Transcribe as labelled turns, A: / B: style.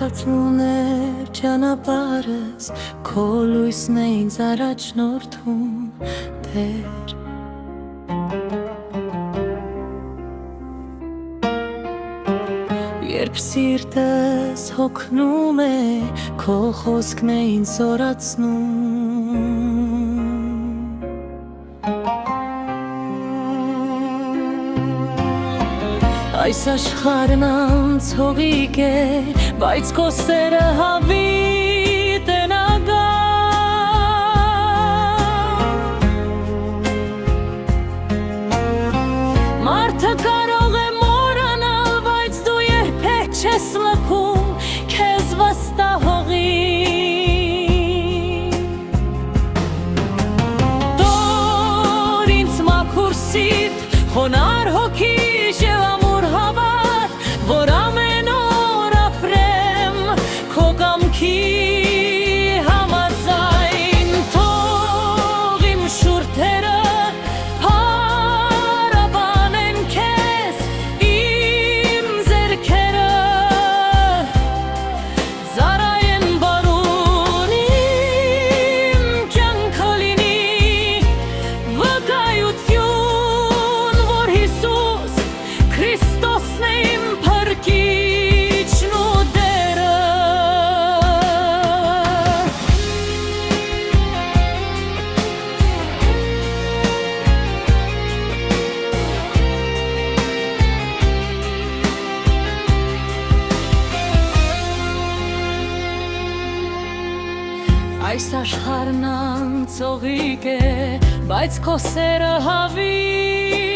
A: Թացուներ ճանապարհս քո լույսն է ինձ առաջնորդում Տեր Երբ սիրտս հոգնում է քո խոսքն է ինձ զորացնում Այս աշխարհն անցողիկ է, բայց քո սերը հավիտ է նագա Մարդը կարող է մոռանալ, բայց դու երբեք չես լքում քեզ վստահողի Տոր ինձ մաքուր սիրտ, խոնարհ հոգի Որ ամեն օր ապրեմ քո կամքի համաձայն Թող իմ շուրթերը փառաբանեն քեզ Իմ ձեռքերը ծառայեն բարուն Իմ կյանքը լինի վկայություն Որ Հիսուս Քրիստոսն է իմ Այս աշխարհն անցողիկ է, բայց քո սերը հավիտ